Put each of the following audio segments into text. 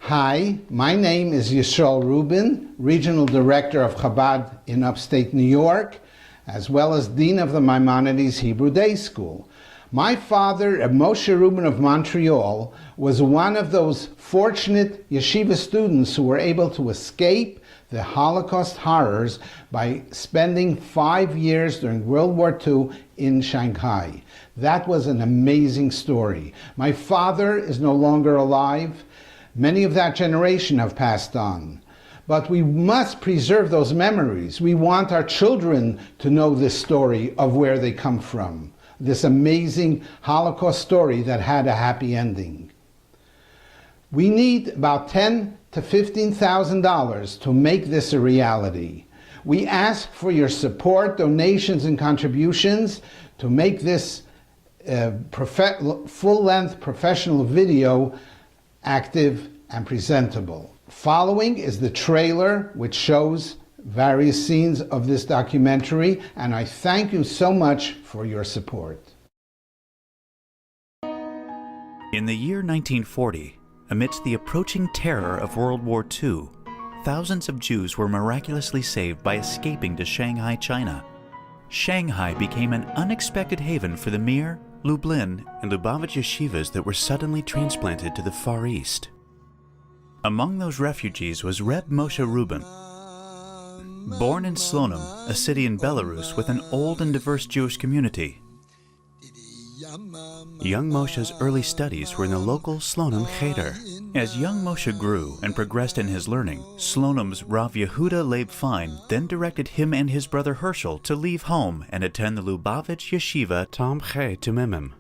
Hi, my name is Yisrael Rubin, Regional Director of Chabad in upstate New York, as well as Dean of the Maimonides Hebrew Day School. My father, Moshe Rubin of Montreal, was one of those fortunate yeshiva students who were able to escape the Holocaust horrors by spending 5 years during World War II in Shanghai. That was an amazing story. My father is no longer alive. Many of that generation have passed on. But we must preserve those memories. We want our children to know this story of where they come from. This amazing Holocaust story that had a happy ending. We need about $10,000 to $15,000 to make this a reality. We ask for your support, donations, and contributions to make this full-length professional video active and presentable. Following is the trailer, which shows various scenes of this documentary, and I thank you so much for your support. In the year 1940, amidst the approaching terror of World War II, thousands of Jews were miraculously saved by escaping to Shanghai, China. Shanghai became an unexpected haven for the Mir, Lublin, and Lubavitch yeshivas that were suddenly transplanted to the Far East. Among those refugees was Reb Moshe Rubin. Born in Slonim, a city in Belarus with an old and diverse Jewish community, young Moshe's early studies were in the local Slonim Cheder. As young Moshe grew and progressed in his learning, Slonim's Rav Yehuda Leib Fein then directed him and his brother Herschel to leave home and attend the Lubavitch Yeshiva Tamche Tumimim.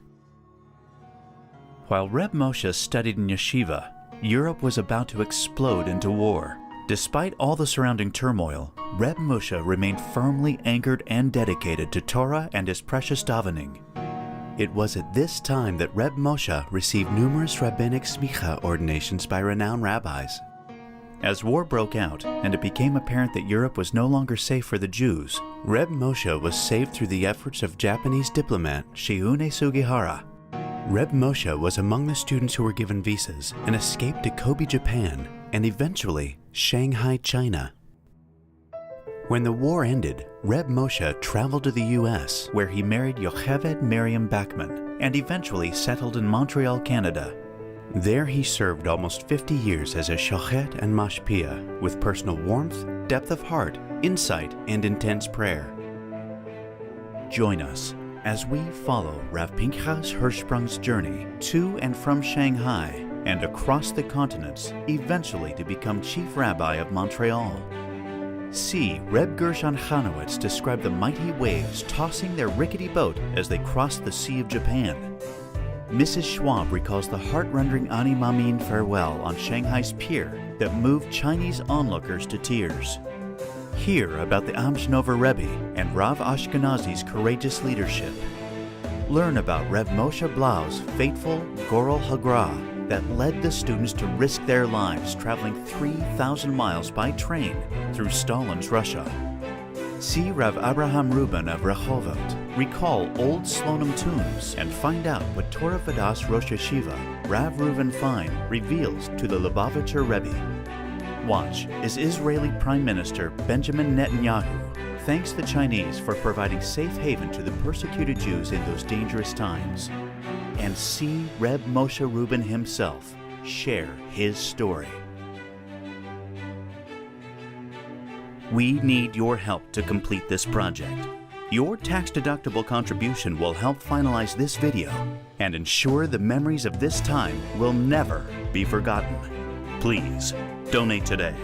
While Reb Moshe studied in yeshiva, Europe was about to explode into war. Despite all the surrounding turmoil, Reb Moshe remained firmly anchored and dedicated to Torah and his precious davening. It was at this time that Reb Moshe received numerous rabbinic smicha ordinations by renowned rabbis. As war broke out and it became apparent that Europe was no longer safe for the Jews, Reb Moshe was saved through the efforts of Japanese diplomat Shiune Sugihara. Reb Moshe was among the students who were given visas and escaped to Kobe, Japan, and eventually Shanghai, China. When the war ended, Reb Moshe traveled to the U.S., where he married Yocheved Miriam Bachman and eventually settled in Montreal, Canada. There he served almost 50 years as a shochet and mashpia, with personal warmth, depth of heart, insight, and intense prayer. Join us as we follow Rav Pinchas Hirschsprung's journey to and from Shanghai and across the continents, eventually to become Chief Rabbi of Montreal. See Reb Gershon Chanowitz describe the mighty waves tossing their rickety boat as they crossed the Sea of Japan. Mrs. Schwab recalls the heart-rending Ani Mamin farewell on Shanghai's pier that moved Chinese onlookers to tears. Hear about the Amshnover Rebbe and Rav Ashkenazi's courageous leadership. Learn about Reb Moshe Blau's fateful Goral Hagra that led the students to risk their lives traveling 3,000 miles by train through Stalin's Russia. See Rav Abraham Rubin of Rehovot recall old Slonim tunes and find out what Torah Vadas Rosh Yeshiva Rav Reuven Fein reveals to the Lubavitcher Rebbe. Watch as Israeli Prime Minister Benjamin Netanyahu thanks the Chinese for providing safe haven to the persecuted Jews in those dangerous times. And see Reb Moshe Rubin himself share his story. We need your help to complete this project. Your tax-deductible contribution will help finalize this video and ensure the memories of this time will never be forgotten. Please donate today.